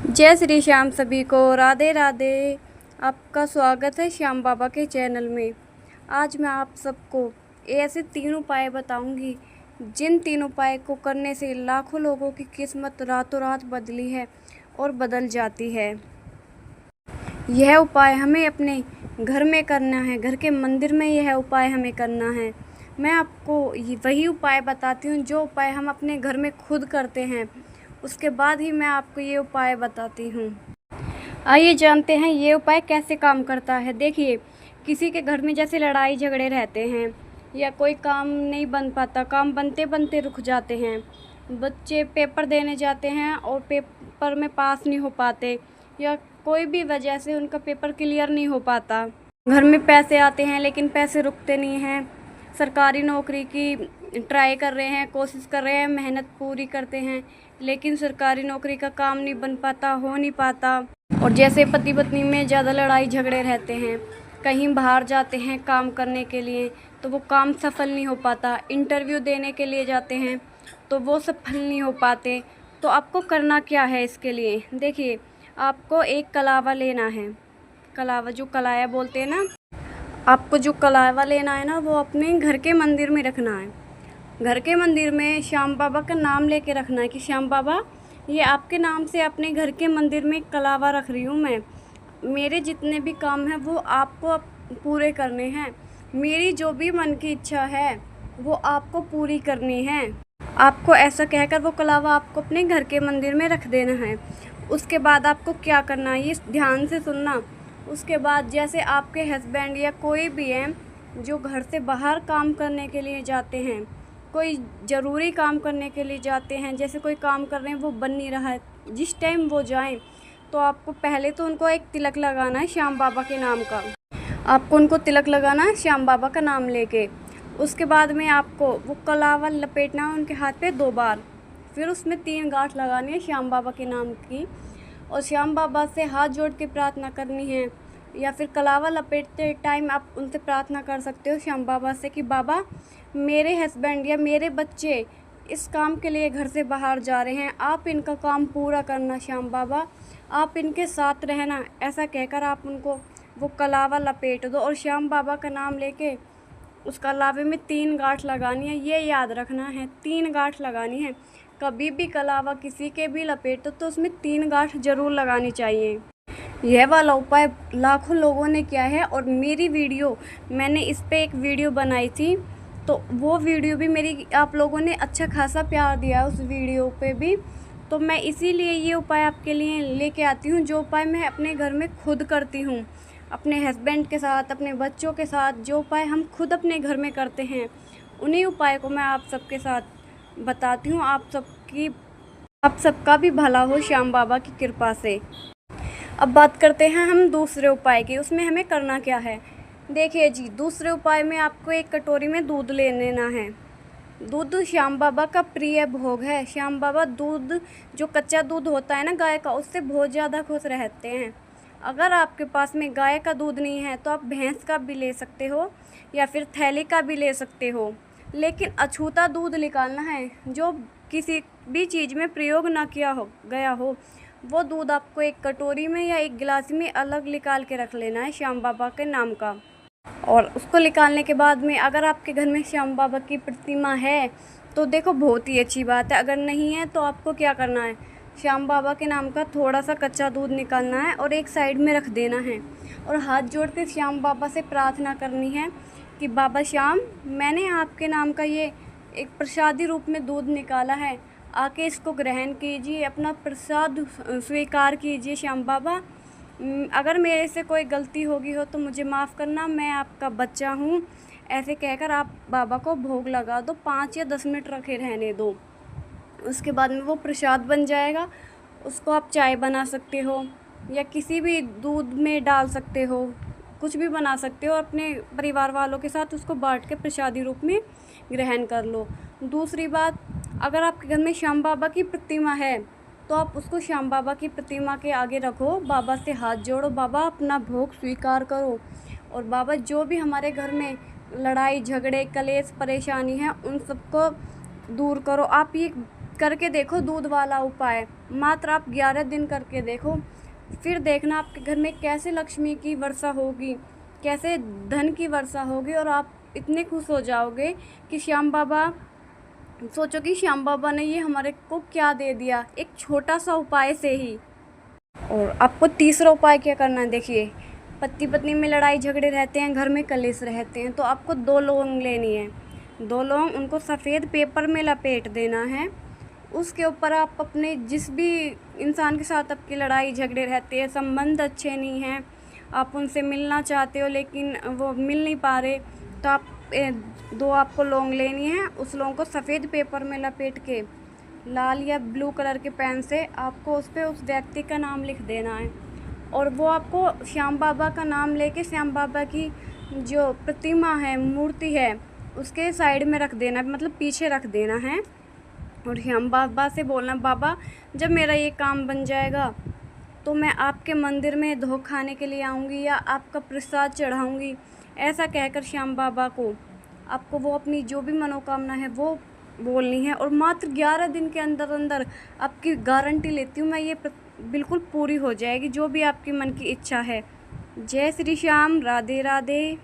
जय श्री श्याम सभी को, राधे राधे। आपका स्वागत है श्याम बाबा के चैनल में। आज मैं आप सबको ऐसे 3 उपाय बताऊंगी जिन 3 उपाय को करने से लाखों लोगों की किस्मत रातों रात बदली है और बदल जाती है। यह उपाय हमें अपने घर में करना है, घर के मंदिर में यह उपाय हमें करना है। मैं आपको वही उपाय बताती हूँ जो उपाय हम अपने घर में खुद करते हैं, उसके बाद ही मैं आपको ये उपाय बताती हूँ। आइए जानते हैं ये उपाय कैसे काम करता है। देखिए, किसी के घर में जैसे लड़ाई झगड़े रहते हैं या कोई काम नहीं बन पाता, काम बनते बनते रुक जाते हैं, बच्चे पेपर देने जाते हैं और पेपर में पास नहीं हो पाते या कोई भी वजह से उनका पेपर क्लियर नहीं हो पाता, घर में पैसे आते हैं लेकिन पैसे रुकते नहीं हैं, सरकारी नौकरी की ट्राई कर रहे हैं, कोशिश कर रहे हैं, मेहनत पूरी करते हैं लेकिन सरकारी नौकरी का काम नहीं बन पाता, हो नहीं पाता। और जैसे पति पत्नी में ज़्यादा लड़ाई झगड़े रहते हैं, कहीं बाहर जाते हैं काम करने के लिए तो वो काम सफल नहीं हो पाता, इंटरव्यू देने के लिए जाते हैं तो वो सफल नहीं हो पाते। तो आपको करना क्या है इसके लिए? देखिए, आपको एक कलावा लेना है। कलावा जो कलाया बोलते हैं ना, आपको जो कलावा लेना है ना, वो अपने घर के मंदिर में रखना है। घर के मंदिर में श्याम बाबा का नाम लेके रखना है कि श्याम बाबा, ये आपके नाम से अपने घर के मंदिर में कलावा रख रही हूँ मैं। मेरे जितने भी काम हैं वो आपको पूरे करने हैं। मेरी जो भी मन की इच्छा है वो आपको पूरी करनी है। आपको ऐसा कहकर वो कलावा आपको अपने घर के मंदिर में रख देना है। उसके बाद आपको क्या करना है ये ध्यान से सुनना। उसके बाद जैसे आपके हस्बैंड या कोई भी है जो घर से बाहर काम करने के लिए जाते हैं, कोई ज़रूरी काम करने के लिए जाते हैं, जैसे कोई काम कर रहे हैं वो बन नहीं रहा है, जिस टाइम वो जाएं तो आपको पहले तो उनको एक तिलक लगाना है श्याम बाबा के नाम का। आपको उनको तिलक लगाना है श्याम बाबा का नाम लेके। उसके बाद में आपको वो कलावा लपेटना है उनके हाथ पे 2 बार, फिर उसमें 3 गांठ लगानी है श्याम बाबा के नाम की और श्याम बाबा से हाथ जोड़ के प्रार्थना करनी है। या फिर कलावा लपेटते टाइम आप उनसे प्रार्थना कर सकते हो श्याम बाबा से कि बाबा, मेरे हस्बैंड या मेरे बच्चे इस काम के लिए घर से बाहर जा रहे हैं, आप इनका काम पूरा करना श्याम बाबा, आप इनके साथ रहना। ऐसा कहकर आप उनको वो कलावा लपेट दो और श्याम बाबा का नाम लेके उस कलावे में 3 गांठ लगानी है। ये याद रखना है, 3 गांठ लगानी है। कभी भी कलावा किसी के भी लपेटो तो उसमें 3 गांठ ज़रूर लगानी चाहिए। यह वाला उपाय लाखों लोगों ने किया है और मेरी वीडियो, मैंने इस पे एक वीडियो बनाई थी तो वो वीडियो भी मेरी आप लोगों ने अच्छा खासा प्यार दिया उस वीडियो पे भी। तो मैं इसीलिए ये उपाय आपके लिए लेके आती हूँ, जो उपाय मैं अपने घर में खुद करती हूँ, अपने हस्बैंड के साथ, अपने बच्चों के साथ। जो उपाय हम खुद अपने घर में करते हैं उन्हीं उपाय को मैं आप सबके साथ बताती हूँ। आप सबका भी भला हो श्याम बाबा की कृपा से। अब बात करते हैं हम दूसरे उपाय की। उसमें हमें करना क्या है? देखिए जी, दूसरे उपाय में आपको एक कटोरी में दूध ले लेना है। दूध श्याम बाबा का प्रिय भोग है। श्याम बाबा दूध, जो कच्चा दूध होता है ना गाय का, उससे बहुत ज़्यादा खुश रहते हैं। अगर आपके पास में गाय का दूध नहीं है तो आप भैंस का भी ले सकते हो या फिर थैली का भी ले सकते हो, लेकिन अछूता दूध निकालना है जो किसी भी चीज़ में प्रयोग ना किया गया हो। वो दूध आपको एक कटोरी में या एक गिलास में अलग निकाल के रख लेना है श्याम बाबा के नाम का। और उसको निकालने के बाद में अगर आपके घर में श्याम बाबा की प्रतिमा है तो देखो बहुत ही अच्छी बात है, अगर नहीं है तो आपको क्या करना है, श्याम बाबा के नाम का थोड़ा सा कच्चा दूध निकालना है और एक साइड में रख देना है और हाथ जोड़ के श्याम बाबा से प्रार्थना करनी है कि बाबा श्याम, मैंने आपके नाम का ये एक प्रसादी रूप में दूध निकाला है, आके इसको ग्रहण कीजिए, अपना प्रसाद स्वीकार कीजिए श्याम बाबा। अगर मेरे से कोई गलती होगी हो तो मुझे माफ़ करना, मैं आपका बच्चा हूँ। ऐसे कहकर आप बाबा को भोग लगा दो, 5 या 10 मिनट रखे रहने दो। उसके बाद में वो प्रसाद बन जाएगा। उसको आप चाय बना सकते हो या किसी भी दूध में डाल सकते हो, कुछ भी बना सकते हो। अपने परिवार वालों के साथ उसको बांट के प्रसादी रूप में ग्रहण कर लो। दूसरी बात, अगर आपके घर में श्याम बाबा की प्रतिमा है तो आप उसको श्याम बाबा की प्रतिमा के आगे रखो, बाबा से हाथ जोड़ो, बाबा अपना भोग स्वीकार करो और बाबा जो भी हमारे घर में लड़ाई झगड़े कलेश परेशानी है उन सबको दूर करो। आप ये करके देखो दूध वाला उपाय, मात्र आप 11 दिन करके देखो, फिर देखना आपके घर में कैसे लक्ष्मी की वर्षा होगी, कैसे धन की वर्षा होगी, और आप इतने खुश हो जाओगे कि श्याम बाबा, सोचो कि श्याम बाबा ने ये हमारे को क्या दे दिया एक छोटा सा उपाय से ही। और आपको तीसरा उपाय क्या करना है, देखिए पति पत्नी में लड़ाई झगड़े रहते हैं, घर में कलेश रहते हैं, तो आपको 2 लौंग लेनी है। 2 लौंग, उनको सफ़ेद पेपर में लपेट देना है। उसके ऊपर आप अपने जिस भी इंसान के साथ आपकी लड़ाई झगड़े रहते हैं, संबंध अच्छे नहीं हैं, आप उनसे मिलना चाहते हो लेकिन वो मिल नहीं पा रहे, तो आप 2 आपको लौंग लेनी है। उस लौंग को सफ़ेद पेपर में लपेट के लाल या ब्लू कलर के पेन से आपको उस पर उस व्यक्ति का नाम लिख देना है, और वो आपको श्याम बाबा का नाम लेके श्याम बाबा की जो प्रतिमा है, मूर्ति है, उसके साइड में रख देना, मतलब पीछे रख देना है। और श्याम बाबा से बोलना, बाबा जब मेरा ये काम बन जाएगा तो मैं आपके मंदिर में धो खाने के लिए आऊँगी या आपका प्रसाद चढ़ाऊँगी, ऐसा कहकर श्याम बाबा को आपको वो अपनी जो भी मनोकामना है वो बोलनी है। और मात्र 11 दिन के अंदर अंदर, आपकी गारंटी लेती हूँ मैं, ये बिल्कुल पूरी हो जाएगी जो भी आपकी मन की इच्छा है। जय श्री श्याम, राधे राधे।